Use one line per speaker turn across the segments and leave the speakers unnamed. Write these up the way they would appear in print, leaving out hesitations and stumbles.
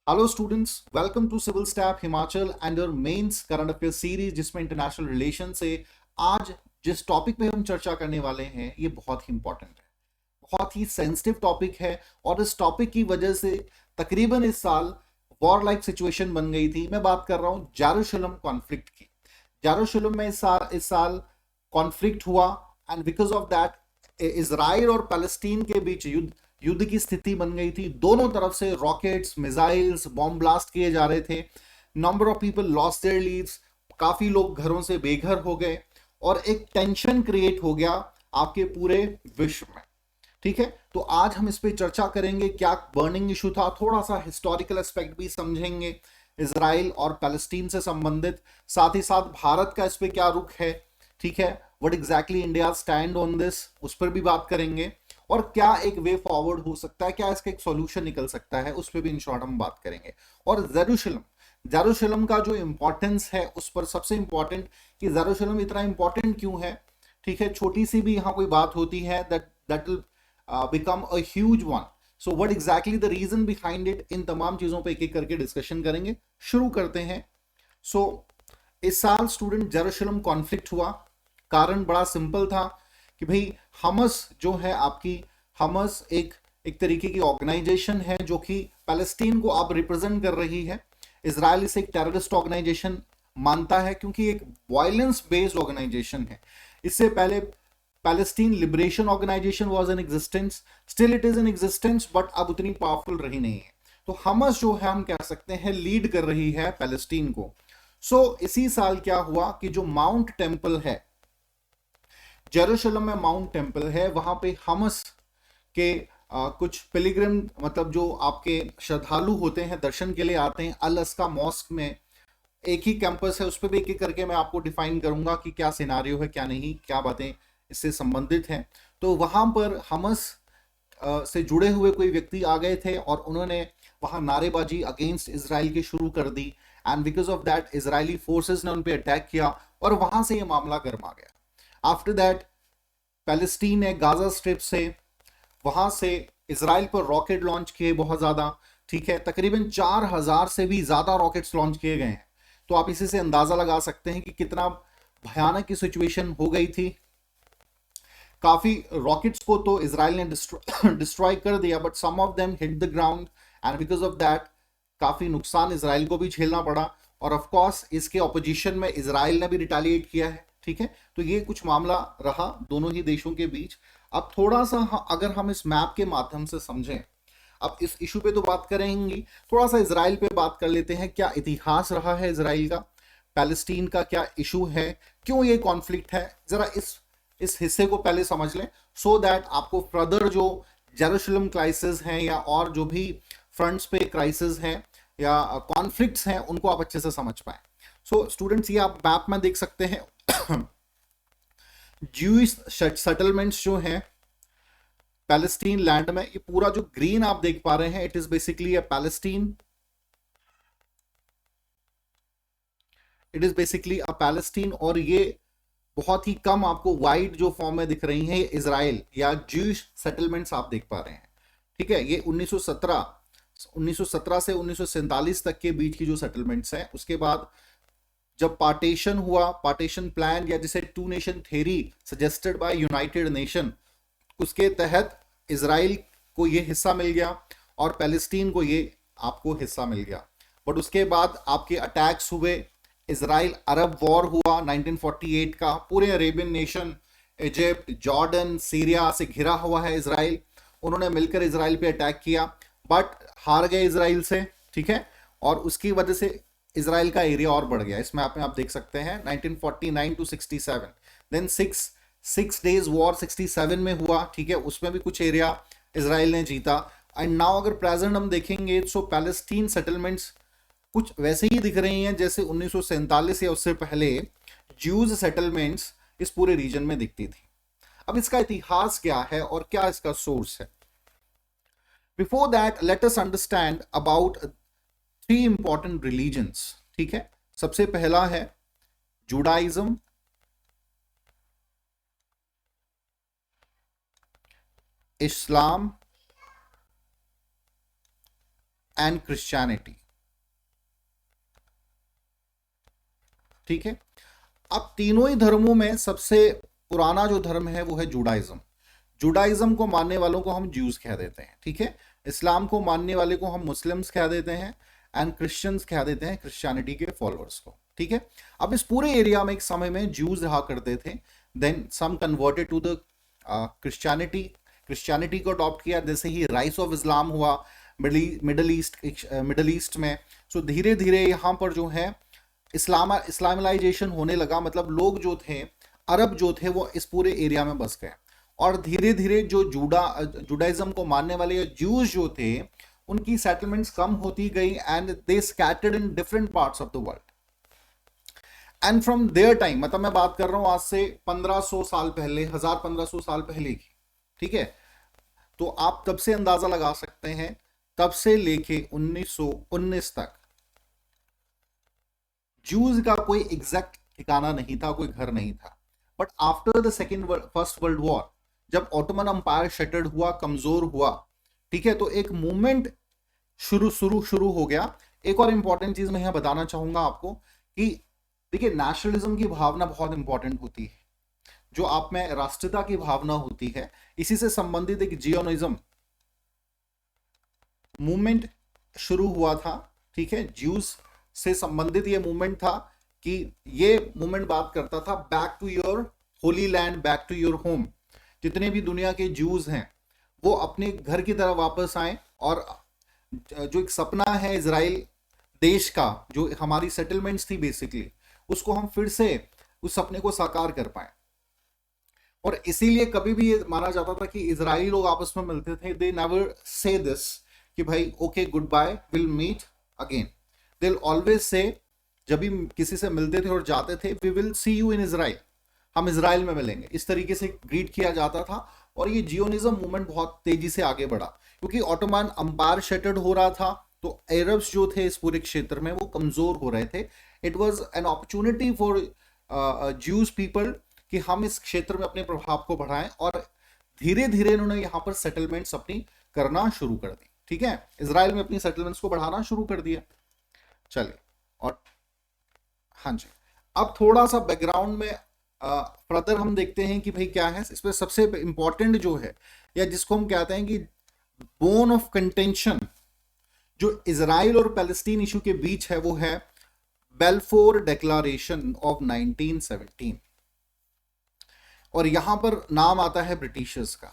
Hello students, welcome to civil staff Himachal and your mains current affair series जिसमें international relation से आज जिस topic पे हम चर्चा करने वाले हैं ये बहुत ही इंपॉर्टेंट है, बहुत ही सेंसिटिव टॉपिक है। और इस टॉपिक की वजह से तकरीबन इस साल वॉर लाइक सिचुएशन बन गई थी। मैं बात कर रहा हूँ जेरूशलम कॉन्फ्लिक्ट की। जेरूशलम में इस साल कॉन्फ्लिक्ट हुआ and because of that Israel और पैलेस्टीन के बीच युद्ध युद्ध की स्थिति बन गई थी। दोनों तरफ से रॉकेट्स, मिसाइल्स, बॉम्ब ब्लास्ट किए जा रहे थे। Number of people lost their leaves, काफी लोग घरों से बेघर हो गए और एक टेंशन क्रिएट हो गया आपके पूरे विश्व में। ठीक है, तो आज हम इस पे चर्चा करेंगे, क्या बर्निंग इशू था, थोड़ा सा हिस्टोरिकल एस्पेक्ट भी समझेंगे इसराइल और पैलेस्टीन से संबंधित। साथ ही साथ भारत का इस पे क्या रुख है, ठीक है, what exactly India stand on this, उस पर भी बात करेंगे। और क्या एक वे फॉरवर्ड हो सकता है, क्या इसका एक सॉल्यूशन निकल सकता है, उस पर भी इन शॉर्ट हम बात करेंगे। और जेरूशलम जेरूशलम का जो इंपॉर्टेंस है उस पर सबसे इंपॉर्टेंट कि जेरूशलम इतना इंपॉर्टेंट क्यों है। ठीक है, छोटी सी भी यहाँ कोई बात होती है that will become a huge one. So what exactly the reason behind it, इन तमाम चीजों पे एक एक करके डिस्कशन करेंगे। शुरू करते हैं। सो इस साल स्टूडेंट जेरूशलम कॉन्फ्लिक्ट हुआ। कारण बड़ा सिंपल था कि भाई हमस जो है आपकी, हमस एक एक तरीके की ऑर्गेनाइजेशन है जो कि पैलेस्टीन को अब रिप्रेजेंट कर रही है। इसराइल इसे एक टेररिस्ट ऑर्गेनाइजेशन मानता है क्योंकि एक वायलेंस बेस्ड ऑर्गेनाइजेशन है। इससे पहले Palestine liberation organisation was in existence, still it is in existence, but अब उतनी पावरफुल रही नहीं है। तो हमस जो है हम कह सकते हैं लीड कर रही है पैलेस्टीन को। इसी साल क्या हुआ कि जो माउंट टेम्पल है, जेरूशलम में माउंट टेम्पल है, वहां पे हमस के कुछ पिलग्रिम, मतलब जो आपके श्रद्धालु होते हैं, दर्शन के लिए आते हैं अल अस्का मॉस्क में। एक ही कैंपस है, उस पर भी एक एक करके मैं आपको डिफाइन करूंगा कि क्या सिनारियो है, क्या नहीं, क्या बातें इससे संबंधित हैं। तो वहां पर हमस से जुड़े हुए कोई व्यक्ति आ गए थे और उन्होंने वहां नारेबाजी अगेंस्ट इसराइल की शुरू कर दी and because of that Israeli forces ने उन पर अटैक किया और वहां से ये मामला गर्मा गया। आफ्टर दैट पैलेस्टीन ने गाजा स्ट्रिप से, वहां से इसराइल पर रॉकेट लॉन्च किए बहुत ज्यादा। ठीक है, तकरीबन 4,000 से भी ज्यादा रॉकेट्स लॉन्च किए गए हैं। तो आप इसी से अंदाजा लगा सकते हैं कि कितना भयानक की सिचुएशन हो गई थी। काफी रॉकेट्स को तो इसराइल ने डिस्ट्रॉय कर दिया, but some of them hit the ground and because of that काफी नुकसान इसराइल को भी झेलना पड़ा। और ऑफ कोर्स इसके ऑपोजिशन में इसराइल ने भी रिटेलिएट किया है। ठीक है, तो ये कुछ मामला रहा दोनों ही देशों के बीच। अब थोड़ा सा अगर हम इस मैप के माध्यम से समझें, अब इस इशू पे तो बात करेंगे, थोड़ा सा इसराइल पे बात कर लेते हैं। क्या इतिहास रहा है इसराइल का, पैलेस्टीन का क्या इशू है, क्यों ये कॉन्फ्लिक्ट है, जरा इस हिस्से को पहले समझ लें, सो दैट आपको फर्दर जो जेरूशलम क्राइसिस हैं या और जो भी फ्रंट्स पे क्राइसिस हैं या कॉन्फ्लिक्ट्स हैं उनको आप अच्छे से समझ पाए। स्टूडेंट्स, ये आप मैप में देख सकते हैं। ज्यूइश सेटलमेंट्स जो हैं पैलेस्टीन लैंड में, ये पूरा जो ग्रीन आप देख पा रहे हैं, it is basically a Palestine, it is basically a Palestine. और ये बहुत ही कम आपको वाइड जो फॉर्म में दिख रही हैं, ये इसराइल या ज्यूइश सेटलमेंट्स आप देख पा रहे हैं। ठीक है, ये 1917 से 1947 तक के बीच की जो सेटलमेंट्स हैं। उसके बाद जब पार्टीशन हुआ, पार्टीशन प्लान या जिसे two nation theory suggested by United Nation, उसके तहत इसराइल को ये हिस्सा मिल गया और पैलेस्टीन को ये आपको हिस्सा मिल गया। बट उसके बाद आपके अटैक्स हुए, इसराइल अरब वॉर हुआ 1948 का, पूरे Arabian nation, Egypt, Jordan, Syria से घिरा हुआ है इसराइल। उन्होंने मिलकर इसराइल पे अटैक किया बट हार गए इसराइल से। ठीक है, और उसकी वजह से इसराइल का एरिया और बढ़ गया। इस मैप में आप देख सकते हैं 1949 to 67, then six days war 67 में हुआ। ठीक है, उसमें भी कुछ एरिया इसराइल ने जीता। एंड नाउ अगर प्रेजेंट हम देखेंगे, सो पैलेस्टीन सेटलमेंट्स कुछ वैसे ही दिख रही हैं जैसे 1947 या उससे पहले ज्यूज सेटलमेंट्स इस पूरे रीजन में दिखती थी। अब इसका इतिहास क्या है और क्या इसका सोर्स है। Before that let us understand about 3 important religions. ठीक है, सबसे पहला है जुडाइज्म, इस्लाम एंड क्रिश्चियनिटी। ठीक है, अब तीनों ही धर्मों में सबसे पुराना जो धर्म है वो है जुडाइज्म। जुडाइज्म को मानने वालों को हम ज्यूज कह देते हैं। ठीक है, इस्लाम को मानने वाले को हम मुस्लिम्स कह देते हैं, एंड क्रिश्चियंस कह देते हैं क्रिश्चियनिटी के फॉलोअर्स को। ठीक है, अब इस पूरे एरिया में एक समय में ज्यूज रहा करते थे, then some converted to the Christianity को अडॉप्ट किया, जैसे ही राइज ऑफ इस्लाम हुआ मिडल ईस्ट में। सो धीरे धीरे यहाँ पर जो है इस्लामाइजेशन होने लगा, मतलब लोग जो थे, अरब जो थे, वो इस पूरे एरिया में बस गए, और धीरे धीरे जो जुडाइज्म को मानने वाले या ज्यूज जो थे उनकी सेटलमेंट्स कम होती गई, and they scattered in different parts of the world. And from their time, मतलब मैं बात कर रहा हूं आज से 1500 साल पहले, 1000-1500 साल पहले की। ठीक है, तो आप तब से अंदाजा लगा सकते हैं, तब से लेके 1919 तक ज्यूज का कोई एग्जैक्ट ठिकाना नहीं था, कोई घर नहीं था। But after the first world war, जब ऑटोमन अंपायर शटर्ड हुआ, कमजोर हुआ, ठीक है, तो एक मूवमेंट शुरू हो गया। एक और इंपॉर्टेंट चीज मैं यहां बताना चाहूंगा आपको कि देखिए, नेशनलिज्म की भावना बहुत इंपॉर्टेंट होती है, जो आप में राष्ट्रीयता की भावना होती है, इसी से संबंधित एक जियोनिज्म मूवमेंट शुरू हुआ था। ठीक है, ज्यूज से संबंधित ये मूवमेंट था कि ये मूवमेंट बात करता था back to your holy land, back to your home. जितने भी दुनिया के ज्यूज हैं वो अपने घर की तरफ वापस आए, और जो एक सपना है इजराइल देश का, जो हमारी सेटलमेंट्स थी बेसिकली, उसको हम फिर से उस सपने को साकार कर पाए। और इसीलिए कभी भी ये माना जाता था कि इजरायली लोग आपस में मिलते थे, दे नेवर से दिस कि भाई okay good bye, will meet again. They always say, जब भी किसी से मिलते थे और जाते थे, we will see you in Israel, हम इजराइल में मिलेंगे, इस तरीके से ग्रीट किया जाता था। और ये जियोनिज्म मूवमेंट बहुत तेजी से आगे बढ़ा, क्योंकि ऑटोमन अंपायर शटर्ड हो रहा था, तो अरब्स जो थे इस पूरे क्षेत्र में वो कमजोर हो रहे थे। It was an opportunity for Jews people कि हम इस क्षेत्र में अपने प्रभाव को बढ़ाएं, और धीरे धीरे इन्होंने यहाँ पर सेटलमेंट्स अपनी करना शुरू कर दी। ठीक है, इजराइल में अपनी सेटलमेंट्स को बढ़ाना शुरू कर दिया। चलिए, और हाँ जी, अब थोड़ा सा बैकग्राउंड में फर्दर हम देखते हैं कि भाई क्या है इसमें सबसे इंपॉर्टेंट जो है, या जिसको हम कहते हैं कि बोन ऑफ कंटेंशन जो इजराइल और पैलेस्टीन इशू के बीच है, वो है बेल्फोर डिक्लेरेशन ऑफ 1917। और यहां पर नाम आता है ब्रिटिशर्स का।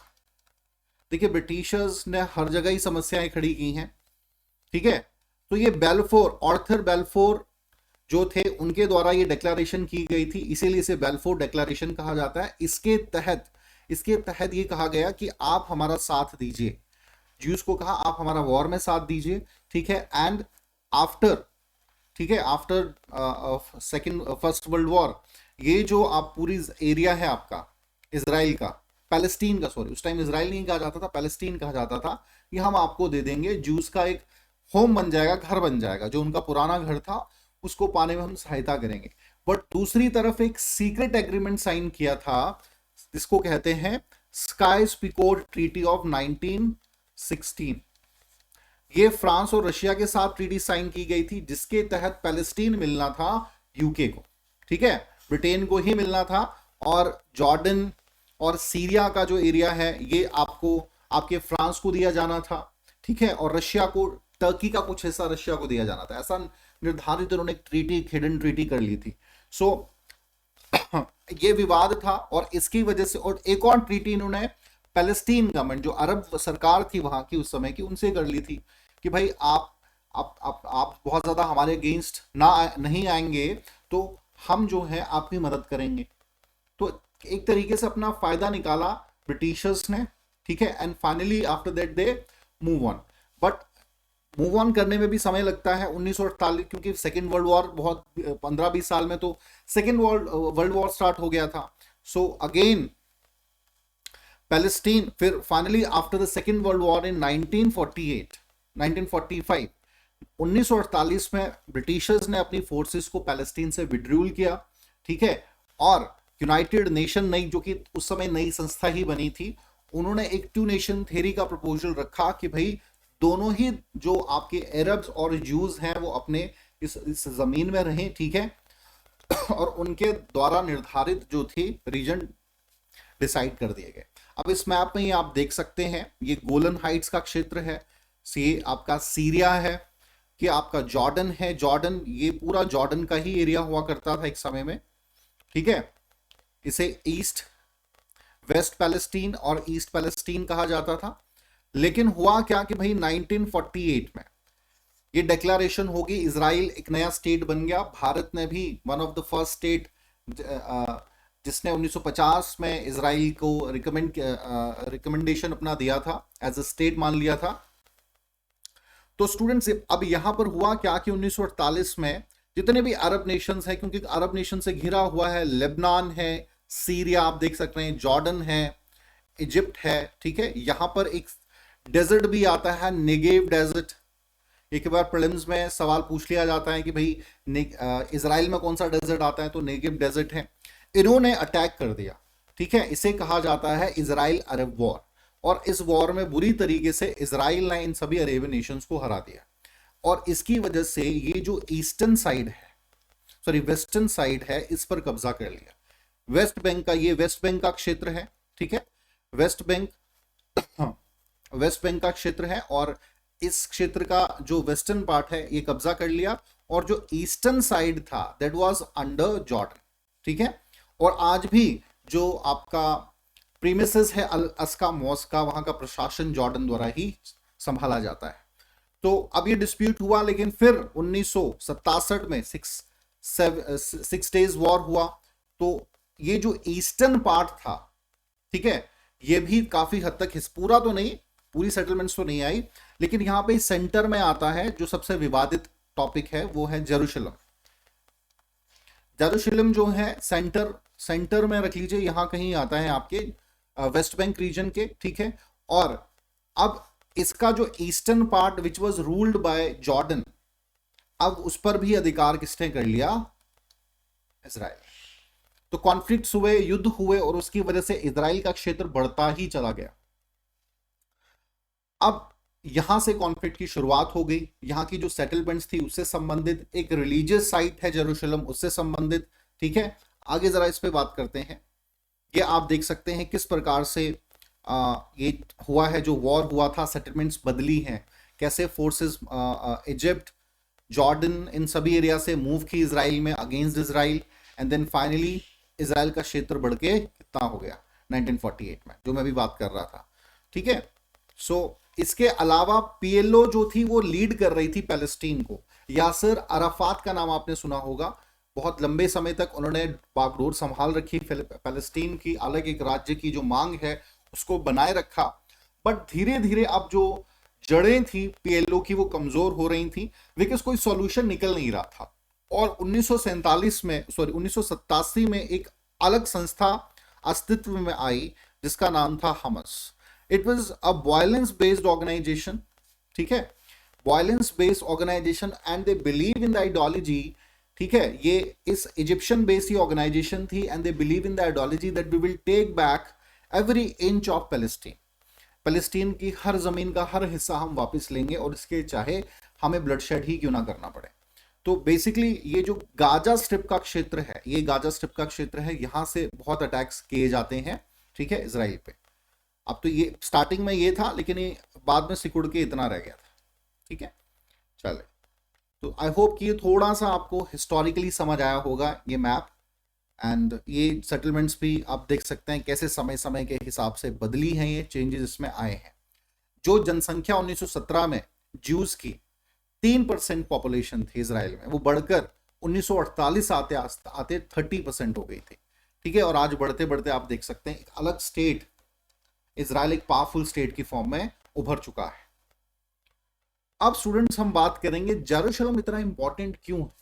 देखिए, ब्रिटिशर्स ने हर जगह ही समस्याएं खड़ी की हैं। ठीक है, तो ये बेल्फोर, आर्थर बेल्फोर जो थे, उनके द्वारा ये डिक्लेरेशन की गई थी, इसीलिए इसे बेल्फोर डिक्लेरेशन कहा जाता है। इसके तहत ये कहा गया कि आप हमारा साथ दीजिए, ज्यूज को कहा आप हमारा वॉर में साथ दीजिए। ठीक है, एंड आफ्टर, ठीक है, आफ्टर फर्स्ट वर्ल्ड वॉर, ये जो आप पूरी एरिया है आपका इजराइल का, पैलेस्टीन का, सॉरी उस टाइम इजराइल नहीं कहा जाता था, पैलेस्टीन कहा जाता था, ये हम आपको दे देंगे, ज्यूज का एक होम बन जाएगा, घर बन जाएगा, जो उनका पुराना घर था उसको पाने में हम सहायता करेंगे। बट दूसरी तरफ एक सीक्रेट एग्रीमेंट साइन किया था, जिसको कहते हैं स्काई-पिकोट ट्रीटी ऑफ 1916। ये फ्रांस और रशिया के साथ ट्रीटी साइन की गई थी, जिसके तहत पैलेस्टीन मिलना था यूके को। ठीक है, ब्रिटेन को ही मिलना था, और जॉर्डन और सीरिया का जो एरिया है ये आपको, आपके फ्रांस को दिया जाना था। ठीक है, और रशिया को, टर्की का कुछ हिस्सा रशिया को दिया जाना था। ऐसा निर्धारित उन्होंने एक ट्रीटी, हिडन ट्रीटी कर ली थी। सो ये विवाद था, और इसकी वजह से, और एक और ट्रीटी इन्होंने पैलेस्टीन गवर्नमेंट, जो अरब सरकार थी वहां की उस समय की, उनसे कर ली थी कि भाई आप बहुत ज्यादा हमारे अगेंस्ट नहीं आएंगे तो हम जो है आपकी मदद करेंगे। तो एक तरीके से अपना फायदा निकाला ब्रिटिशर्स ने। ठीक है, and finally after that they move on. But move on करने में भी समय लगता है, 1948, क्योंकि सेकेंड वर्ल्ड वॉर बहुत 15-20 साल में तो सेकेंड वर्ल्ड वॉर स्टार्ट हो गया था। सो अगेन पैलेस्टीन, फिर finally after the second world war in 1945, 1948 में ब्रिटिशर्स ने अपनी फोर्सेस को पैलेस्टीन से विड्रॉल किया। ठीक है, और यूनाइटेड नेशन, नई, जो कि उस समय नई संस्था ही बनी थी, उन्होंने एक 2 नेशन थ्योरी का प्रपोजल रखा कि भाई दोनों ही जो आपके अरब्स और जूस हैं वो अपने इस जमीन में रहे, ठीक है, और उनके द्वारा निर्धारित जो थे रीजन डिसाइड कर दिए गए। अब इस मैप में ये आप देख सकते हैं, ये गोलन हाइट्स का क्षेत्र है, ये आपका सीरिया है, कि आपका जॉर्डन है, जॉर्डन ये पूरा जॉर्डन का ही एरिया हुआ करता था एक समय में, ठीक है। इसे ईस्ट वेस्ट पैलेस्टीन और ईस्ट पैलेस्टीन कहा जाता था। लेकिन हुआ क्या कि भाई 1948 में ये डिक्लेरेशन होगी, इजराइल एक नया स्टेट बन गया। भारत ने भी one of the first state जिसने 1950 में इजराइल को रिकमेंडेशन अपना दिया था, एज अ स्टेट मान लिया था। तो स्टूडेंट्स अब यहां पर हुआ क्या कि 1948 में जितने भी अरब नेशंस हैं, क्योंकि अरब नेशन से घिरा हुआ है, लेबनान है, सीरिया आप देख सकते हैं, जॉर्डन है, इजिप्ट है, ठीक है। यहां पर एक डेजर्ट भी आता है, नेगेव डेजर्ट। एक बार प्रीलिम्स में सवाल पूछ लिया जाता है कि भाई इजराइल में कौन सा डेजर्ट आता है, तो नेगेव डेजर्ट है। इन्होंने अटैक कर दिया, ठीक है। इसे कहा जाता है इजराइल अरब वॉर, और इस वॉर में बुरी तरीके से इजराइल ने इन सभी अरेबियन नेशंस को हरा दिया, और इसकी वजह से ये जो ईस्टर्न साइड है, सॉरी वेस्टर्न साइड है, इस पर कब्जा कर लिया। वेस्ट बैंक का, ये वेस्ट बैंक का क्षेत्र है, ठीक है, वेस्ट बैंक वेस्ट बैंक का क्षेत्र है, और इस क्षेत्र का जो वेस्टर्न पार्ट है ये कब्जा कर लिया, और जो ईस्टर्न साइड था दैट वाज अंडर जॉर्डन, ठीक है। और आज भी जो आपका प्रीमिसेस है अल अस्का मॉस्क का, वहां का प्रशासन जॉर्डन द्वारा ही संभाला जाता है। तो अब ये डिस्प्यूट हुआ, लेकिन फिर 1967 में सिक्स डेज वॉर हुआ। तो ये जो ईस्टर्न पार्ट था, ठीक है, ये भी काफी हद तक पूरा तो नहीं, पूरी सेटलमेंट्स तो नहीं आई, लेकिन यहां पे सेंटर में आता है जो सबसे विवादित टॉपिक है, वो है जेरूशलम। जेरूशलम जो है सेंटर में रख लीजिए, यहां कहीं आता है आपके वेस्ट बैंक रीजन के, ठीक है। और अब इसका जो eastern part which was ruled by Jordan, अब उस पर भी अधिकार किसने कर लिया, इजराइल। तो कॉन्फ्लिक्ट्स हुए, युद्ध हुए, और उसकी वजह से इजराइल का क्षेत्र बढ़ता ही चला गया। अब यहां से कॉन्फ्लिक्ट की शुरुआत हो गई। यहां की जो सेटलमेंट्स थी उससे संबंधित, एक रिलीजियस साइट है जेरूशलम, उससे संबंधित, ठीक है। आगे जरा इस पे बात करते हैं। ये आप देख सकते हैं किस प्रकार से ये हुआ है, जो वॉर हुआ था, सेटलमेंट्स बदली हैं, कैसे फोर्सेस इजिप्ट, जॉर्डन, इन सभी एरिया से मूव की इजराइल में against Israel, and then finally Israel का क्षेत्र बढ़ के कितना हो गया 1948 में, जो मैं भी बात कर रहा था, ठीक है। सो इसके अलावा पीएलओ जो थी वो लीड कर रही थी पैलेस्टीन को। यासिर अराफात का नाम आपने सुना होगा, बहुत लंबे समय तक उन्होंने बागडोर संभाल रखी, पैलेस्टीन की अलग एक राज्य की जो मांग है उसको बनाए रखा। बट धीरे धीरे अब जो जड़ें थी पीएलओ की वो कमजोर हो रही थी, बिकॉज कोई सॉल्यूशन निकल नहीं रहा था। और 1987 में एक अलग संस्था अस्तित्व में आई जिसका नाम था Hamas. It was a violence based organisation, ठीक है, violence based organisation, and they believe in the ideology, ठीक है। ये इस इजिप्शियन बेस्ड ही ऑर्गेनाइजेशन थी, and they believe in the ideology that we will take back every inch of Palestine. Palestine की हर जमीन का हर हिस्सा हम वापस लेंगे, और इसके चाहे हमें ब्लडशेड ही क्यों ना करना पड़े। तो बेसिकली ये जो गाजा स्ट्रिप का क्षेत्र है, ये गाजा स्ट्रिप का क्षेत्र है, यहां से बहुत अटैक्स किए जाते हैं, ठीक है, इजराइल पे। अब तो ये स्टार्टिंग में ये था, लेकिन ये बाद में सिकुड़ के इतना रह गया था, ठीक है। चले, तो आई होप कि ये थोड़ा सा आपको हिस्टोरिकली समझ आया होगा ये मैप, एंड ये सेटलमेंट्स भी आप देख सकते हैं कैसे समय समय के हिसाब से बदली हैं, ये चेंजेस इसमें आए हैं। जो जनसंख्या 1917 में ज्यूज की 3% पॉपुलेशन थी इजराइल में, वो बढ़कर 1948 आते 30% हो गई थी, ठीक है। और आज बढ़ते बढ़ते आप देख सकते हैं एक अलग स्टेट, इजराइल एक पावरफुल स्टेट की फॉर्म में उभर चुका है। अब स्टूडेंट्स हम बात करेंगे जेरूशलम इतना इंपॉर्टेंट क्यों है।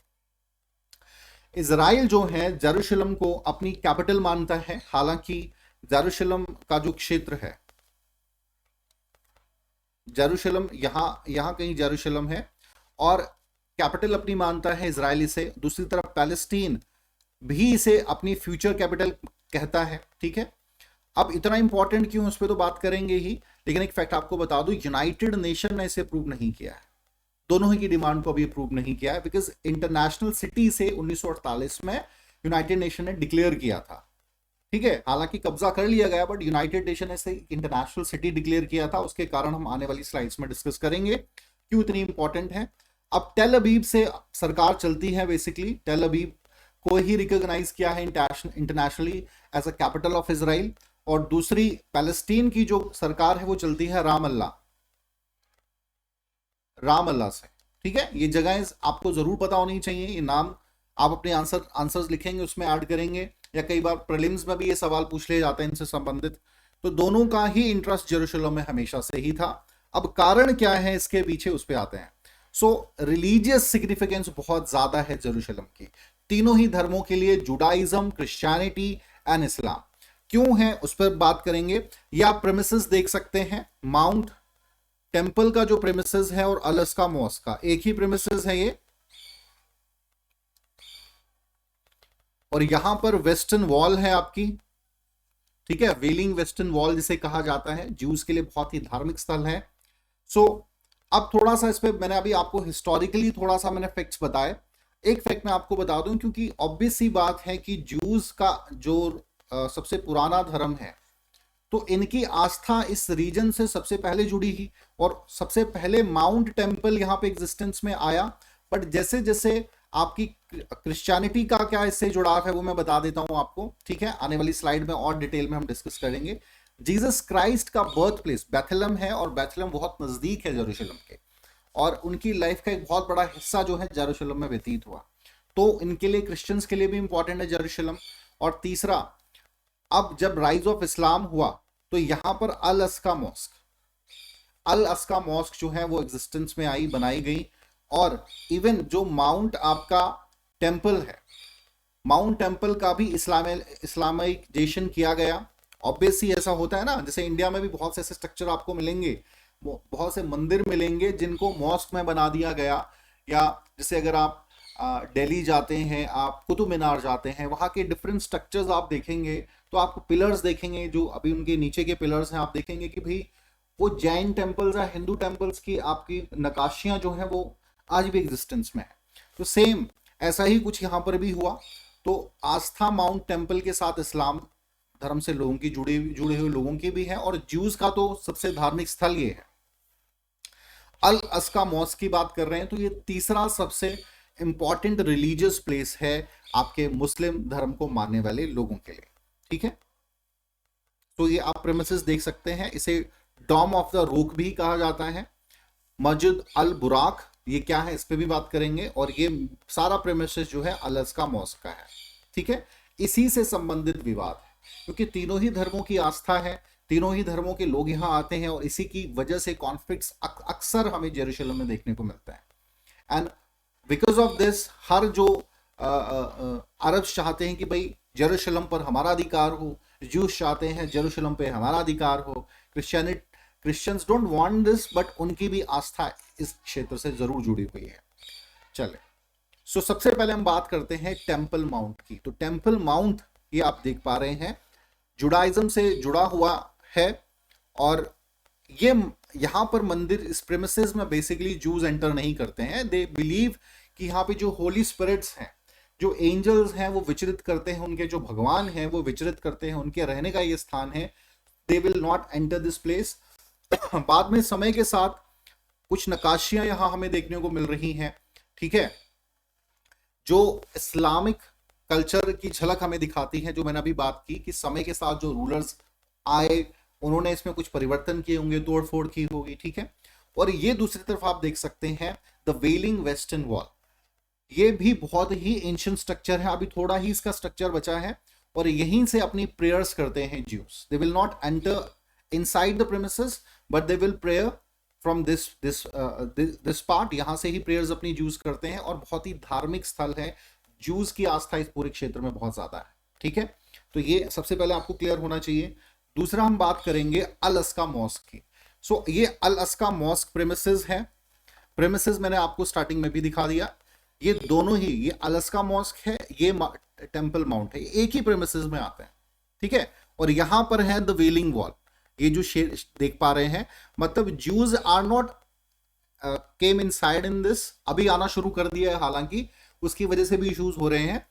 इजराइल जो है जेरूशलम को अपनी कैपिटल मानता है, हालांकि जेरूशलम का जो क्षेत्र है, जेरूशलम यहां कहीं जेरूशलम है, और कैपिटल अपनी मानता है इजराइल इसे। दूसरी तरफ पैलेस्टीन भी इसे अपनी फ्यूचर कैपिटल कहता है, ठीक है। अब इतना इंपॉर्टेंट क्यों, उस पर तो बात करेंगे ही, लेकिन एक फैक्ट आपको बता दूं, यूनाइटेड नेशन ने इसे अप्रूव नहीं किया है, दोनों ही की डिमांड को अभी अप्रूव नहीं किया है, बिकॉज इंटरनेशनल सिटी से 1948 में यूनाइटेड नेशन ने डिक्लेयर किया था। ठीक है, हालांकि कब्जा कर लिया गया, बट यूनाइटेड नेशन ने इंटरनेशनल सिटी डिक्लेयर किया था। उसके कारण हम आने वाली स्लाइड्स में डिस्कस करेंगे क्यों इतनी इंपॉर्टेंट है। अब टेल अबीब से सरकार चलती है, बेसिकली टेल अबीब को ही रिकॉग्नाइज किया है internationally as a capital of Israel, और दूसरी पैलेस्टीन की जो सरकार है वो चलती है राम अल्लाह से। ठीक है, ये जगह आपको जरूर पता होनी चाहिए, ये नाम आप अपने आंसर्स लिखेंगे उसमें ऐड करेंगे, या कई बार प्रीलिम्स में भी ये सवाल पूछ लिए जाते हैं इनसे संबंधित। तो दोनों का ही इंटरेस्ट जेरूशलेम में हमेशा से ही था। अब कारण क्या है इसके पीछे, उस पर आते हैं। सो रिलीजियस सिग्निफिकेंस बहुत ज्यादा है जेरूशलेम की, तीनों ही धर्मों के लिए, जुडाइज्म, क्रिश्चियनिटी एंड इस्लाम। क्यों है उस पर बात करेंगे। ये आप प्रेमिसेस देख सकते हैं, माउंट टेम्पल का जो प्रेमिसेस है और अलस्का मॉस्क का एक ही प्रेमिसेस है ये, और यहां पर वेस्टर्न वॉल है आपकी। ठीक है, वेलिंग वेस्टर्न वॉल जिसे कहा जाता है, ज्यूज के लिए बहुत ही धार्मिक स्थल है। सो अब थोड़ा सा इस पे मैंने अभी आपको हिस्टोरिकली थोड़ा सा मैंने फैक्ट्स बताए। एक फैक्ट मैं आपको बता दूं, क्योंकि ऑब्वियस सी बात है कि ज्यूज का जो सबसे पुराना धर्म है, तो इनकी आस्था इस रीजन से सबसे पहले जुड़ी ही, और सबसे पहले माउंट टेम्पल यहाँ पे एग्जिस्टेंस में आया। बट जैसे जैसे आपकी क्रिश्चियनिटी का क्या इससे जुड़ाव है वो मैं बता देता हूं आपको। ठीक है, आने वाली स्लाइड में और डिटेल में हम डिस्कस करेंगे। जीसस क्राइस्ट का बर्थ प्लेस बेथलेहम है, और बेथलेहम बहुत नजदीक है जेरूशलेम के, और उनकी लाइफ का एक बहुत बड़ा हिस्सा जो है जेरूशलेम में व्यतीत हुआ, तो इनके लिए, क्रिश्चियंस के लिए भी इंपॉर्टेंट है जेरूशलेम। और तीसरा, अब जब राइज ऑफ इस्लाम हुआ तो यहां पर अल अस्का मॉस्क जो है वो एग्जिस्टेंस में आई, बनाई गई। और इवन जो माउंट आपका टेम्पल है, माउंट टेम्पल का भी इस्लामाइजेशन किया गया। ऑब्वियसली ऐसा होता है ना, जैसे इंडिया में भी बहुत से ऐसे स्ट्रक्चर आपको मिलेंगे, बहुत से मंदिर मिलेंगे जिनको मॉस्क में बना दिया गया। या जैसे अगर आप दिल्ली जाते हैं, आप कुतुब मीनार जाते हैं, वहाँ के डिफरेंट स्ट्रक्चर्स आप देखेंगे, तो आपको पिलर्स देखेंगे, जो अभी उनके नीचे के पिलर्स हैं, आप देखेंगे कि भाई वो जैन टेम्पल्स या हिंदू टेम्पल्स की आपकी नकाशियां जो है वो आज भी एग्जिस्टेंस में है। तो सेम ऐसा ही कुछ यहाँ पर भी हुआ। तो आस्था माउंट टेम्पल के साथ इस्लाम धर्म से लोगों की जुड़े हुए लोगों की भी है, और ज्यूज का तो सबसे धार्मिक स्थल ये है। अल अस्का मॉस्क की बात कर रहे हैं, तो ये तीसरा सबसे इंपॉर्टेंट रिलीजियस प्लेस है आपके मुस्लिम धर्म को मानने वाले लोगों के लिए। ठीक है, तो ये आप प्रेमिसेस देख सकते हैं, इसे डॉम ऑफ द रोक भी कहा जाता है। मस्जिद अल बुराक, ये क्या है इस पे भी बात करेंगे। और ये सारा प्रेमिसेस जो है अल अस्का मॉस्क का है। ठीक है, इसी से संबंधित विवाद है, क्योंकि तीनों ही धर्मों की आस्था है, तीनों ही धर्मों के लोग यहाँ आते हैं, और इसी की वजह से कॉन्फ्लिक्ट्स अक्सर हमें जेरूशलेम में देखने को मिलता है। एंड बिकॉज ऑफ दिस, हर जो अरब चाहते हैं कि भाई जेरूशलेम पर हमारा अधिकार हो, ज्यूस चाहते हैं जेरूशलेम पे हमारा अधिकार हो, Christians don't want this, but उनकी भी आस्था इस क्षेत्र से जरूर जुड़ी हुई है। चले, सो सबसे पहले हम बात करते हैं टेम्पल माउंट की। तो टेम्पल माउंट ये आप देख पा रहे हैं, जुडाइज्म से जुड़ा हुआ है, और ये यहाँ पर मंदिर, इस प्रेमिसेस में बेसिकली जूज एंटर नहीं करते हैं। दे बिलीव कि यहाँ पे जो होली स्पिरिट्स हैं, जो एंजल्स हैं, वो विचरित करते हैं, उनके जो भगवान हैं वो विचरित करते हैं, उनके रहने का ये स्थान है। They will not enter this place. बाद में समय के साथ कुछ नकाशियां यहां हमें देखने को मिल रही हैं। ठीक है, जो इस्लामिक कल्चर की झलक हमें दिखाती है, जो मैंने अभी बात की कि समय के साथ जो रूलर्स आए उन्होंने इसमें कुछ परिवर्तन किए होंगे, तोड़फोड़ की होगी। ठीक है, और ये दूसरी तरफ आप देख सकते हैं द वेलिंग वेस्टर्न वॉल, ये भी बहुत ही एंशिएंट स्ट्रक्चर है, अभी थोड़ा ही इसका स्ट्रक्चर बचा है, और यहीं से अपनी प्रेयर्स करते हैं juice. They will not enter inside the premises, but they will prayer from this part, यहां से ही प्रेयर्स अपनी ज्यूस करते हैं, और बहुत ही धार्मिक स्थल है, ज्यूस की आस्था इस पूरे क्षेत्र में बहुत ज्यादा है। ठीक है, तो ये सबसे पहले आपको क्लियर होना चाहिए। दूसरा हम बात करेंगे अल अस्का मॉस्क की। सो ये अल अस्का मॉस्क प्रेमिसेस है, प्रेमिसेस मैंने आपको स्टार्टिंग में भी दिखा दिया। ये दोनों ही, ये अल अस्का मॉस्क है, ये टेम्पल माउंट है, एक ही प्रेमिसेस में आते हैं। ठीक है, और यहां पर है द वेलिंग वॉल, ये जो शेर देख पा रहे हैं, मतलब Jews are not came inside in this, अभी आना शुरू कर दिया है, हालांकि उसकी वजह से भी इश्यूज हो रहे हैं।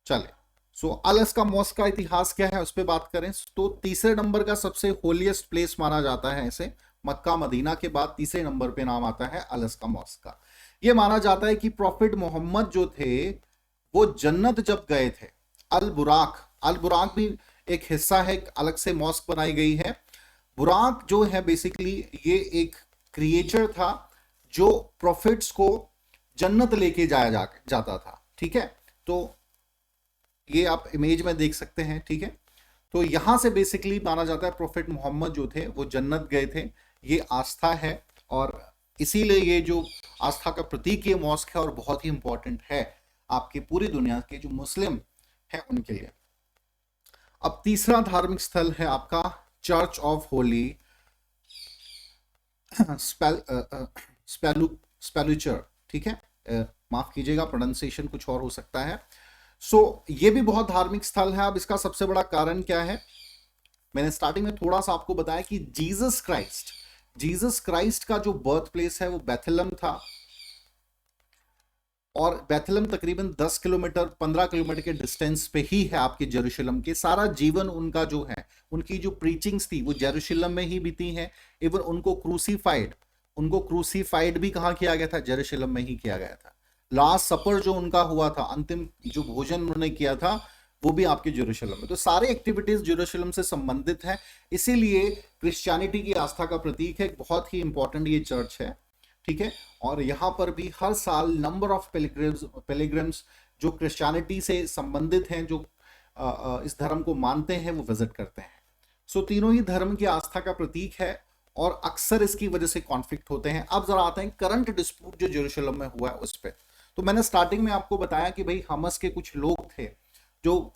चले, सो अल-अक्सा मॉस्क का इतिहास क्या है उस पर बात करें तो तीसरे नंबर का सबसे होलीएस्ट प्लेस माना जाता है इसे, मक्का मदीना के बाद तीसरे नंबर पे नाम आता है अल-अक्सा मॉस्क का। यह माना जाता है कि प्रॉफिट मोहम्मद जो थे वो जन्नत जब गए थे, अल बुराक भी एक हिस्सा है, अलग से मॉस्क बनाई गई है। बुराक जो है बेसिकली ये एक क्रिएचर था जो प्रॉफिट्स को जन्नत लेके जाता था, ठीक है। तो ये आप इमेज में देख सकते हैं, ठीक है। तो यहां से बेसिकली माना जाता है प्रॉफिट मोहम्मद जो थे वो जन्नत गए थे, ये आस्था है और इसीलिए ये जो आस्था का प्रतीक ये मॉस्क है और बहुत ही इंपॉर्टेंट है आपकी पूरी दुनिया के जो मुस्लिम है उनके लिए। अब तीसरा धार्मिक स्थल है आपका चर्च ऑफ होली स्पेलुचर, ठीक है, माफ कीजिएगा प्रोनाउंसिएशन कुछ और हो सकता है। ये भी बहुत धार्मिक स्थल है। अब इसका सबसे बड़ा कारण क्या है, मैंने स्टार्टिंग में थोड़ा सा आपको बताया कि जीसस क्राइस्ट का जो बर्थ प्लेस है वो बेथलेहम था, और बेथलेहम तकरीबन 10 किलोमीटर 15 किलोमीटर के डिस्टेंस पे ही है आपके जेरूशलम के। सारा जीवन उनका जो है, उनकी जो प्रीचिंग्स थी वो जेरूशलम में ही बीती हैं। इवन उनको क्रूसीफाइड भी कहाँ किया गया था, जेरूशलम में ही किया गया था। लास्ट सपर जो उनका हुआ था, अंतिम जो भोजन उन्होंने किया था, वो भी आपके जेरूशलम में। तो सारे एक्टिविटीज जेरूशलम से संबंधित है, इसीलिए क्रिश्चियनिटी की आस्था का प्रतीक है, बहुत ही इंपॉर्टेंट ये चर्च है, ठीक है। और यहाँ पर भी हर साल नंबर ऑफ पेलिग्रिम्स जो क्रिश्चियनिटी से संबंधित हैं, जो इस धर्म को मानते हैं, वो विजिट करते हैं। तीनों ही धर्म की आस्था का प्रतीक है और अक्सर इसकी वजह से कॉन्फ्लिक्ट होते हैं। अब जरा आते हैं करंट डिस्प्यूट जो जेरूशलम में हुआ है उस पर। तो मैंने स्टार्टिंग में आपको बताया कि भाई हमस के कुछ लोग थे जो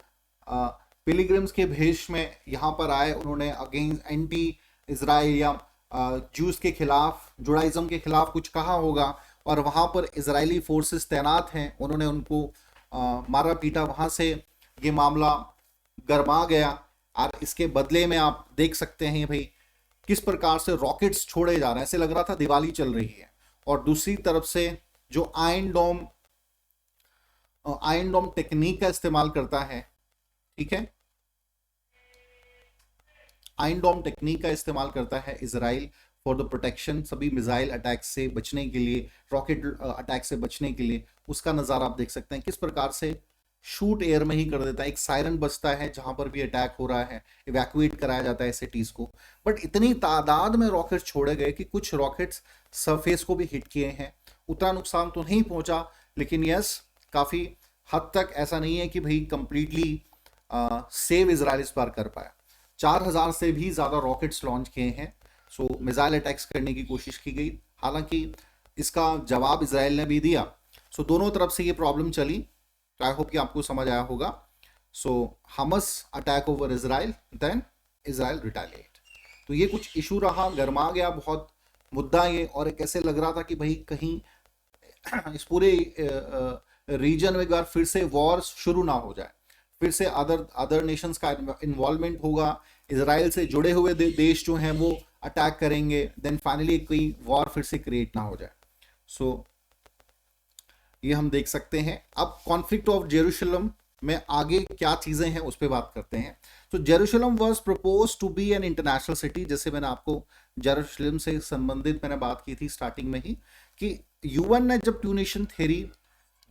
पिलिग्रिम्स के भेष में यहाँ पर आए, उन्होंने अगेंस्ट एंटी इजराइल या जूस के खिलाफ, जुडाइज्म के खिलाफ कुछ कहा होगा, और वहाँ पर इजरायली फोर्सेस तैनात हैं, उन्होंने उनको मारा पीटा, वहाँ से ये मामला गरमा गया। और इसके बदले में आप देख सकते हैं भाई किस प्रकार से रॉकेट्स छोड़े जा रहे हैं, ऐसे लग रहा था दिवाली चल रही है। और दूसरी तरफ से जो आयरन डोम टेक्निक का इस्तेमाल करता है, ठीक है, आयरन डोम टेक्निक का इस्तेमाल करता है इजराइल फॉर द प्रोटेक्शन, सभी मिसाइल अटैक से बचने के लिए, रॉकेट अटैक से बचने के लिए। उसका नज़ारा आप देख सकते हैं किस प्रकार से शूट एयर में ही कर देता है। एक सायरन बजता है जहां पर भी अटैक हो रहा है, इवैक्यूएट कराया जाता है सिटीज को। बट इतनी तादाद में रॉकेट्स छोड़े गए कि कुछ रॉकेट्स सरफेस को भी हिट किए हैं। उतना नुकसान तो नहीं पहुंचा, लेकिन यस काफी हद तक ऐसा नहीं है कि भाई कंप्लीटली सेव इजराइल इस बार कर पाया। 4000 से भी ज्यादा रॉकेट्स लॉन्च किए हैं। मिसाइल अटैक्स करने की कोशिश की गई, हालांकि इसका जवाब इजराइल ने भी दिया। दोनों तरफ से ये प्रॉब्लम चली, तो आई होप कि आपको समझ आया होगा। Hamas attack over Israel, then Israel retaliate. तो ये कुछ इशू रहा, गरमा गया बहुत मुद्दा ये, और एक ऐसे लग रहा था कि भाई कहीं इस पूरे रीजन में एक बार फिर से वॉर शुरू ना हो जाए, फिर से अदर नेशंस का इन्वॉल्वमेंट होगा, इजराइल से जुड़े हुए देश जो हैं वो अटैक करेंगे, देन फाइनली कोई वॉर फिर से क्रिएट ना हो जाए। ये हम देख सकते हैं। अब कॉन्फ्लिक्ट ऑफ जेरूशलम में आगे क्या चीजें हैं उस पर बात करते हैं। Jerusalem was propose to be an international city. जैसे मैंने आपको जेरूशलम से संबंधित मैंने बात की थी स्टार्टिंग में ही, कि यूएन ने जब टू नेशन थ्योरी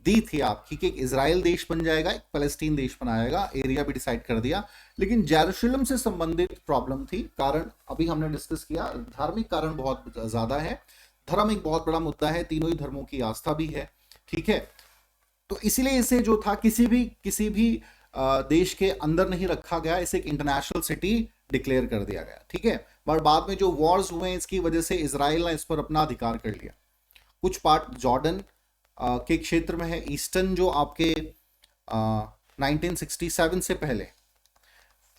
दी थी आपकी कि एक इजराइल देश बन जाएगा, एक फलस्तीन देश बनाएगा, एरिया भी डिसाइड कर दिया, लेकिन जेरूशलम से संबंधित प्रॉब्लम थी। कारण अभी हमने डिस्कस किया, धार्मिक कारण बहुत ज्यादा है, धर्म एक बहुत बड़ा मुद्दा है, तीनों ही धर्मों की आस्था भी है, ठीक है। तो इसीलिए इसे जो था किसी भी देश के अंदर नहीं रखा गया, इसे एक इंटरनेशनल सिटी डिक्लेयर कर दिया गया, ठीक है। पर बाद में जो वॉर्स हुए इसकी वजह से इजराइल ने इस पर अपना अधिकार कर लिया। कुछ पार्ट जॉर्डन के क्षेत्र में है, ईस्टर्न जो आपके 1967 से पहले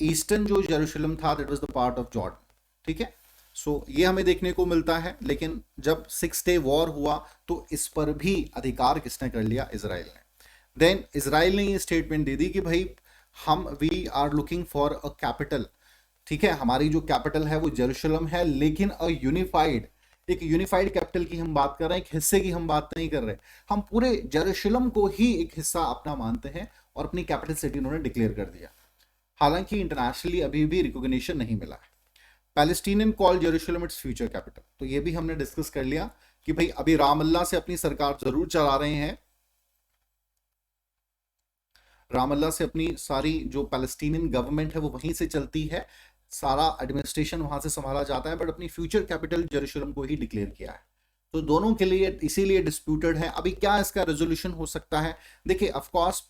ईस्टर्न जो जेरूशलम था that was the part of Jordan, ठीक है। ये हमें देखने को मिलता है। लेकिन जब 6 डे वॉर हुआ तो इस पर भी अधिकार किसने कर लिया, इजराइल ने। देन इजराइल ने ये स्टेटमेंट दे दी कि भाई हम we are looking for a capital, ठीक है, हमारी जो कैपिटल है वो जेरूशलम है, लेकिन एक यूनिफाइड कैपिटल की हम बात कर रहे हैं, एक हिस्से की हम बात नहीं कर रहे। हम पूरे जेरूशलम को ही एक हिस्सा अपना मानते हैं और अपनी कैपिटल सिटी उन्होंने डिक्लेयर कर दिया, हालांकि इंटरनेशनली अभी भी रिकॉग्निशन नहीं मिला है। Palestinian call Jerusalem its future capital, तो ये भी हमने डिस्कस कर लिया कि भाई अभी राम अल्लाह से अपनी सरकार जरूर चला रहे हैं, राम अल्लाह से अपनी सारी जो पैलेस्टीनियन गवर्नमेंट है वो वहीं से चलती है, सारा एडमिनिस्ट्रेशन वहां से संभाला जाता है, बट अपनी फ्यूचर कैपिटल जेरूशलम को ही डिक्लेयर किया है। तो दोनों के लिए इसीलिए डिस्प्यूटेड है। अभी क्या इसका रेजोल्यूशन हो सकता है? देखिए, ऑफकोर्स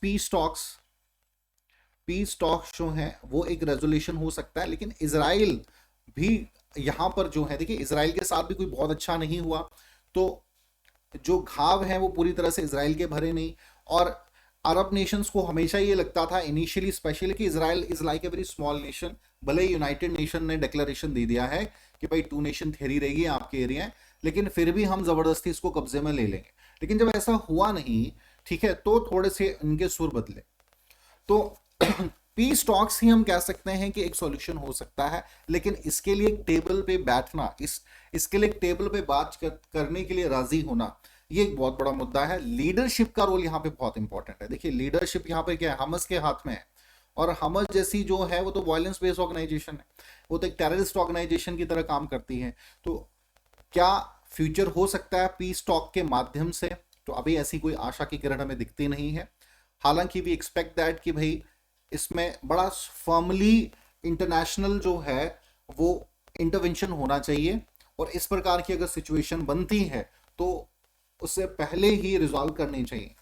पीस टॉक्स जो है वो एक रेजोल्यूशन हो सकता है, लेकिन इसराइल भी यहां पर जो है, देखिए इसराइल के साथ भी कोई बहुत अच्छा नहीं हुआ, तो जो घाव है वो पूरी तरह से इसराइल के भरे नहीं। और अरब नेशंस को हमेशा ये लगता था इनिशियली स्पेशली कि Israel is like a very small nation, भले ही यूनाइटेड नेशन ने डिक्लेरेशन दे दिया है कि भाई 2 नेशन थ्योरी रहेगी आपके एरिया, लेकिन फिर भी हम जबरदस्ती इसको कब्जे में ले लेंगे। लेकिन जब ऐसा हुआ नहीं, ठीक है, तो थोड़े से इनके सुर बदले। तो पीस टॉक्स ही हम कह सकते हैं कि एक सॉल्यूशन हो सकता है, लेकिन इसके लिए एक टेबल पे बैठना, इसके लिए एक टेबल पे बात करने के लिए राजी होना, ये एक बहुत बड़ा मुद्दा है। लीडरशिप का रोल यहाँ पे बहुत इंपॉर्टेंट है। देखिए यहाँ पे क्या है, हमस के हाथ में है, और हमस जैसी जो है वो तो वायलेंस बेस्ड ऑर्गेनाइजेशन है, वो तो एक टेररिस्ट ऑर्गेनाइजेशन की तरह काम करती है। तो क्या फ्यूचर हो सकता है पीस टॉक के माध्यम से? तो अभी ऐसी कोई आशा की किरण हमें दिखती नहीं है। हालांकि वी एक्सपेक्ट दैट कि भाई इसमें बड़ा फर्मली इंटरनेशनल जो है वो इंटरवेंशन होना चाहिए, और इस प्रकार की अगर सिचुएशन बनती है तो उससे पहले ही रिजॉल्व करनी चाहिए।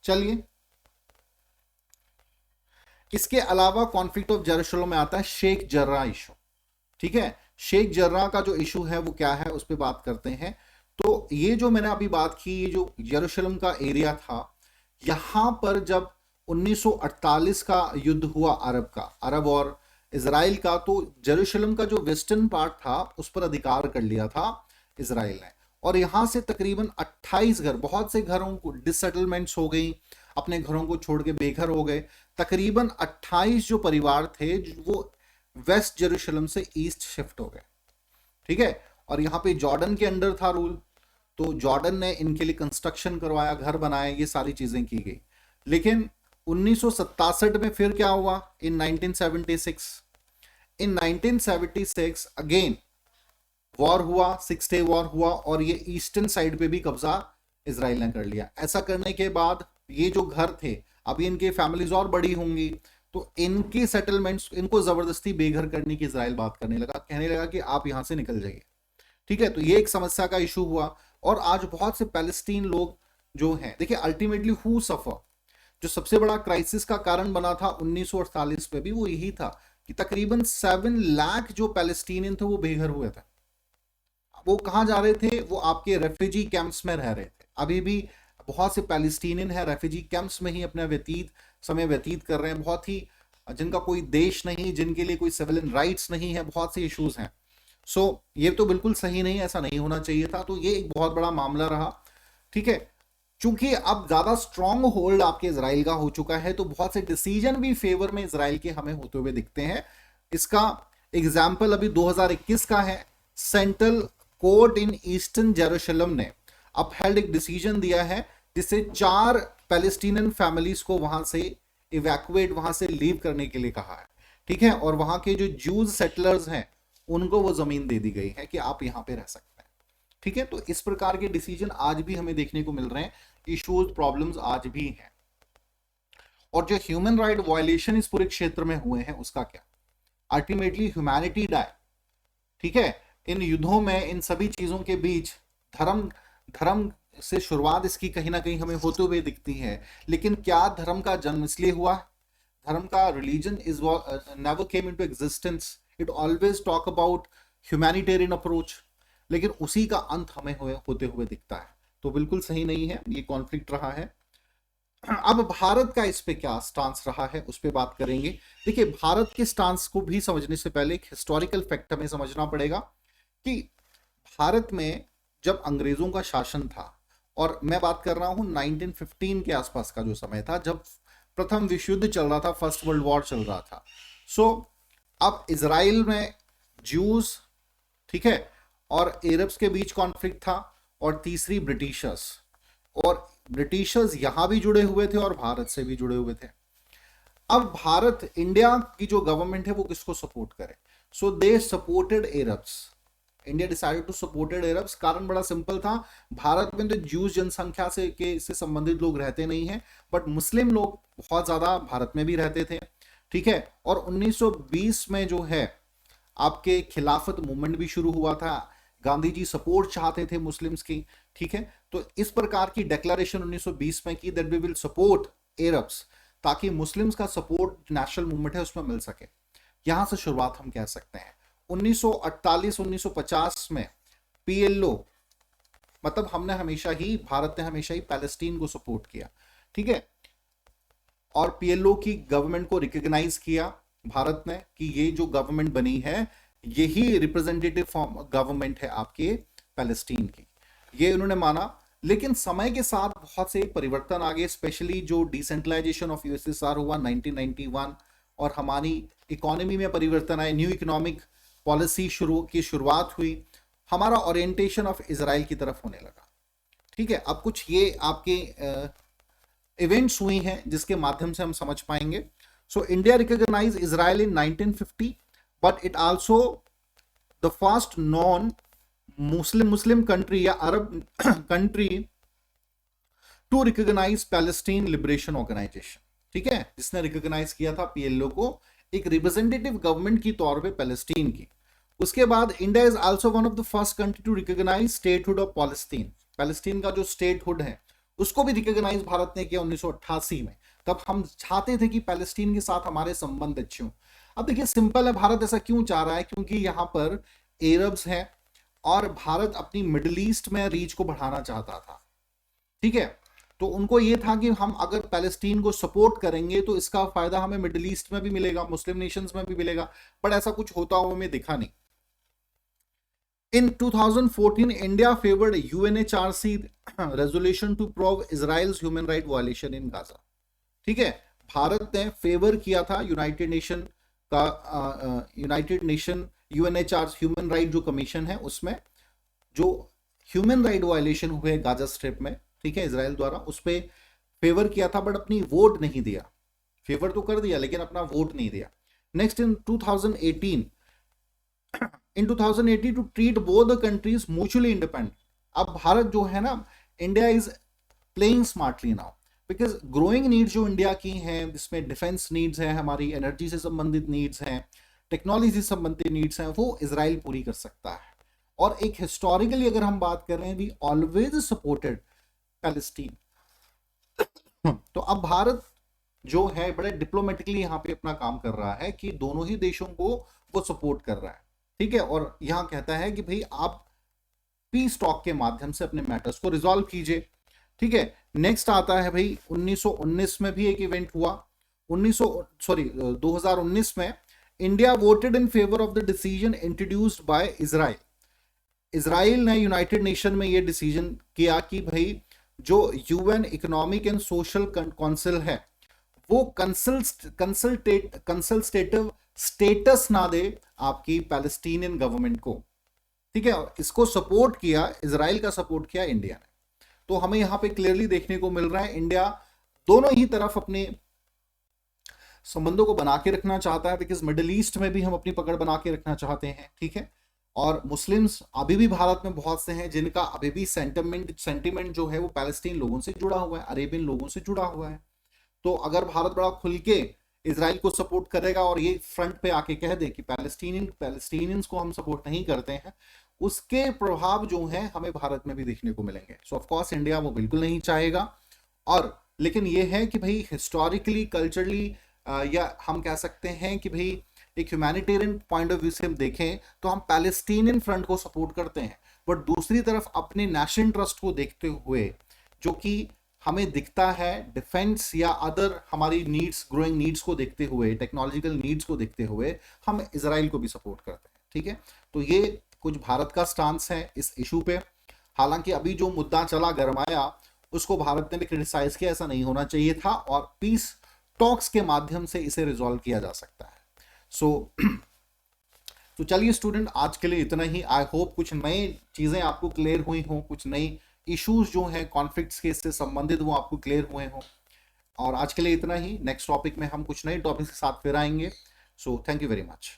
चलिए, इसके अलावा कॉन्फ्लिक्ट ऑफ जेरूशलम में आता है शेख जर्रा इशू, ठीक है। शेख जर्रा का जो इशू है वो क्या है, उस पर बात करते हैं। तो ये जो मैंने अभी बात की, ये जो जेरूशलम का एरिया था, यहां पर जब 1948 का युद्ध हुआ अरब और इसराइल का, तो जेरूशलम का जो वेस्टर्न पार्ट था उस पर अधिकार कर लिया था इसराइल ने, और यहां से तकरीबन 28 घर, बहुत से घरों को डिससेटलमेंट्स हो गई, अपने घरों को छोड़ के बेघर हो गए। तकरीबन 28 जो परिवार थे वो वेस्ट जेरूशलम से ईस्ट शिफ्ट हो गए, ठीक है। और यहाँ पे जॉर्डन के अंडर था रूल, तो जॉर्डन ने इनके लिए कंस्ट्रक्शन करवाया, घर बनाए, ये सारी चीजें की गई। लेकिन 1967 में फिर क्या हुआ? इन 1976 अगेन वॉर हुआ, 6 डे वॉर हुआ, और ये ईस्टर्न साइड पे भी कब्जा इसराइल ने कर लिया। ऐसा करने के बाद ये जो घर थे, अभी इनके फैमिलीज और बड़ी होंगी, तो इनके सेटलमेंट्स, इनको जबरदस्ती बेघर करने की इसराइल बात करने लगा, कहने लगा कि आप यहां से निकल जाइए, ठीक है। तो ये एक समस्या का इशू हुआ, और आज बहुत से पैलेस्टीन लोग जो हैं, देखिए अल्टीमेटली हु सफर, जो सबसे बड़ा क्राइसिस का कारण बना था 1948 में भी, वो यही था कि तकरीबन 7 लाख जो पैलेस्टीनियन थे वो बेघर हुए थे। वो कहां जा रहे थे? वो आपके रेफ्यूजी कैंप्स में रह रहे थे। अभी भी बहुत से पैलेस्टीनियन है रेफ्यूजी कैंप्स में ही अपना समय व्यतीत कर रहे हैं, बहुत ही जिनका कोई देश नहीं, जिनके लिए कोई सिविलियन राइट्स नहीं है, बहुत से इश्यूज हैं। सो ये तो बिल्कुल सही नहीं, ऐसा नहीं होना चाहिए था। तो ये एक बहुत बड़ा मामला रहा, ठीक है। चूंकि अब ज्यादा स्ट्रॉन्ग होल्ड आपके इसराइल का हो चुका है, तो बहुत से डिसीजन भी फेवर में इसराइल के हमें होते हुए दिखते हैं। इसका एग्जाम्पल अभी 2021 का है। Central court in eastern Jerusalem ने अपहेल्ड एक डिसीजन दिया है, जिससे 4 पैलेस्टीनियन फैमिलीज को वहां से इवैक्यूएट, वहां से लीव करने के लिए कहा है, ठीक है। और वहां के जो जूज सेटलर्स हैं उनको वो जमीन दे दी गई है कि आप यहां पे रह सकते हैं, ठीक है। तो इस प्रकार के डिसीजन आज भी हमें देखने को मिल रहे हैं, इश्यूज, प्रॉब्लम्स आज भी हैं। और जो ह्यूमन राइट वायलेशन इस पूरे क्षेत्र में हुए हैं उसका क्या? अल्टीमेटली ह्यूमैनिटी डाई, ठीक है। इन युद्धों में, इन सभी चीजों के बीच धर्म से शुरुआत इसकी कहीं ना कहीं हमें होते हुए दिखती है। लेकिन क्या धर्म का जन्म इसलिए हुआ? धर्म का religion is never came into existence, it always talk about humanitarian approach, लेकिन उसी का अंत हमें होते हुए दिखता है। तो बिल्कुल सही नहीं है, ये कॉन्फ्लिक्ट रहा है। अब भारत का इस पे क्या स्टांस रहा है उस पे बात करेंगे। देखिए, भारत के स्टांस को भी समझने से पहले एक हिस्टोरिकल फैक्ट हमें समझना पड़ेगा कि भारत में जब अंग्रेजों का शासन था, और मैं बात कर रहा हूं 1915 के आसपास का जो समय था, जब प्रथम विश्व युद्ध चल रहा था, फर्स्ट वर्ल्ड वॉर चल रहा था। सो अब इजराइल में ज्यूज, ठीक है, और अरब्स के बीच कॉन्फ्लिक्ट था, और तीसरी ब्रिटिशर्स, और ब्रिटिशर्स यहां भी जुड़े हुए थे और भारत से भी जुड़े हुए थे। अब भारत, इंडिया की जो गवर्नमेंट है वो किसको सपोर्ट करे? So they supported Arabs. India decided to supported Arabs. कारण बड़ा सिंपल था, भारत में तो ज्यूज जनसंख्या से संबंधित लोग रहते नहीं हैं, बट मुस्लिम लोग बहुत ज्यादा भारत में भी रहते थे, ठीक है। और 1920 में जो है आपके खिलाफत मूवमेंट भी शुरू हुआ था, गांधी जी सपोर्ट चाहते थे मुस्लिम्स की, ठीक है। तो इस प्रकार की डिक्लेरेशन 1920 में की that we will support Arabs, ताकि मुस्लिम्स का सपोर्ट नेशनल मूवमेंट है उसमें मिल सके। यहां से शुरुआत हम कह सकते हैं। 1948-1950 में पीएलओ, मतलब भारत ने हमेशा ही पैलेस्टीन को सपोर्ट किया, ठीक है। और पीएलओ की गवर्नमेंट को रिकॉग्नाइज किया भारत ने कि ये जो गवर्नमेंट बनी है यही रिप्रेजेंटेटिव फॉर्म गवर्नमेंट है आपके पैलेस्टीन की, ये उन्होंने माना। लेकिन समय के साथ बहुत से परिवर्तन आ गए, स्पेशली जो डिसेंट्रलाइजेशन ऑफ यूएसएसआर हुआ 1991, और हमारी इकोनॉमी में परिवर्तन आए, न्यू इकोनॉमिक पॉलिसी की शुरुआत हुई, हमारा ओरिएंटेशन ऑफ इजराइल की तरफ होने लगा, ठीक है। अब कुछ ये आपके इवेंट्स हुई हैं जिसके माध्यम से हम समझ पाएंगे। So India recognise Israel in 1950, but it also the first non Muslim country या Arab country to recognise Palestine liberation organisation, ठीक है, जिसने रिकॉग्नाइज किया था पीएलओ को एक रिप्रेजेंटेटिव गवर्नमेंट की तौर पे पैलेस्टीन की। उसके बाद India is also one of the first country to recognise statehood of Palestine. Palestine का जो स्टेटहुड है उसको भी रिकॉग्नाइज भारत ने किया 1988 में। तब हम चाहते थे कि पैलेस्टीन के साथ हमारे संबंध अच्छे हों। अब देखिए सिंपल है, भारत ऐसा क्यों चाह रहा है? क्योंकि यहाँ पर अरब्स हैं और भारत अपनी मिडिल ईस्ट में रीच को बढ़ाना चाहता था, ठीक है। तो उनको ये था कि हम अगर पैलेस्टीन को सपोर्ट करेंगे तो इसका फायदा हमें मिडिल ईस्ट में भी मिलेगा, मुस्लिम नेशंस में भी मिलेगा, बट ऐसा कुछ होता हुआ हमें दिखा नहीं। In 2014, India favored UNHRC resolution to probe Israel's human right violation in Gaza, ठीक है। भारत ने फेवर किया था United nation UNHRC human right जो कमीशन है उसमें जो ह्यूमन राइट वायलेशन हुए गाजा स्ट्रिप में, ठीक है, इजराइल द्वारा, उस पर फेवर किया था, बट अपनी वोट नहीं दिया। फेवर तो कर दिया लेकिन अपना वोट नहीं दिया। Next in 2018 to treat both the countries mutually independent. अब भारत जो है ना, India is playing smartly now, because growing needs जो इंडिया की हैं, जिसमें डिफेंस नीड्स हैं, हमारी एनर्जी से संबंधित नीड्स हैं, टेक्नोलॉजी से संबंधित नीड्स हैं, वो इजराइल पूरी कर सकता है। और एक हिस्टोरिकली अगर हम बात कर रहे हैं, वी ऑलवेज सपोर्टेड पैलेस्टीन। तो अब भारत जो है बड़े डिप्लोमेटिकली यहाँ पे अपना काम कर रहा है कि दोनों ही देशों को वो सपोर्ट कर रहा है, ठीक है। और यहाँ कहता है कि भाई आप पीस टॉक के माध्यम से अपने मैटर्स को रिजॉल्व कीजिए, ठीक है। नेक्स्ट आता है भाई 1919 में भी एक इवेंट हुआ। 2019 में India voted in favour of the decision introduced by Israel. Israel ने यूनाइटेड नेशन में ये डिसीजन किया कि भाई जो UN economic and social council है वो कंसल्टेटिव स्टेटस ना दे आपकी पैलेस्टीनियन गवर्नमेंट को, ठीक है। इसको सपोर्ट किया, इजराइल का सपोर्ट किया इंडिया ने। तो हमें यहां पे क्लियरली देखने को मिल रहा है इंडिया दोनों ही तरफ अपने संबंधों को बना के रखना चाहता है, बिकॉज मिडिल ईस्ट में भी हम अपनी पकड़ बना के रखना चाहते हैं, ठीक है। और मुस्लिम्स अभी भी भारत में बहुत से हैं जिनका अभी भी सेंटिमेंट जो है वो पैलेस्टीन लोगों से जुड़ा हुआ है, अरेबियन लोगों से जुड़ा हुआ है। तो अगर भारत बड़ा खुल के इजराइल को सपोर्ट करेगा और ये फ्रंट पे आके कह दे कि पैलेस्टीनियंस को हम सपोर्ट नहीं करते हैं, उसके प्रभाव जो है हमें भारत में भी देखने को मिलेंगे। सो ऑफ कोर्स इंडिया वो बिल्कुल नहीं चाहेगा। और लेकिन ये है कि भाई हिस्टोरिकली, कल्चरली, या हम कह सकते हैं कि भाई एक ह्यूमैनिटेरियन पॉइंट ऑफ व्यू से हम देखें तो हम पैलेस्टीनियन फ्रंट को सपोर्ट करते हैं, बट दूसरी तरफ अपने नेशनल इंटरेस्ट को देखते हुए जो कि हमें दिखता है डिफेंस या अदर हमारी नीड्स, ग्रोइंग नीड्स को देखते हुए, टेक्नोलॉजिकल नीड्स को देखते हुए हम इजराइल को भी सपोर्ट करते हैं, ठीक है। तो ये कुछ भारत का स्टांस है इस इशू पे। हालांकि अभी जो मुद्दा चला गरमाया उसको भारत ने भी क्रिटिसाइज किया, ऐसा नहीं होना चाहिए था, और पीस टॉक्स के माध्यम से इसे रिजॉल्व किया जा सकता है। सो तो चलिए स्टूडेंट, आज के लिए इतना ही। आई होप कुछ नई चीजें आपको क्लियर हुई हों, कुछ नई इश्यूज जो हैं कॉन्फ्लिक्ट्स के इससे संबंधित वो आपको क्लियर हुए हों। और आज के लिए इतना ही। नेक्स्ट टॉपिक में हम कुछ नए टॉपिक के साथ फिर आएंगे। So thank you very much.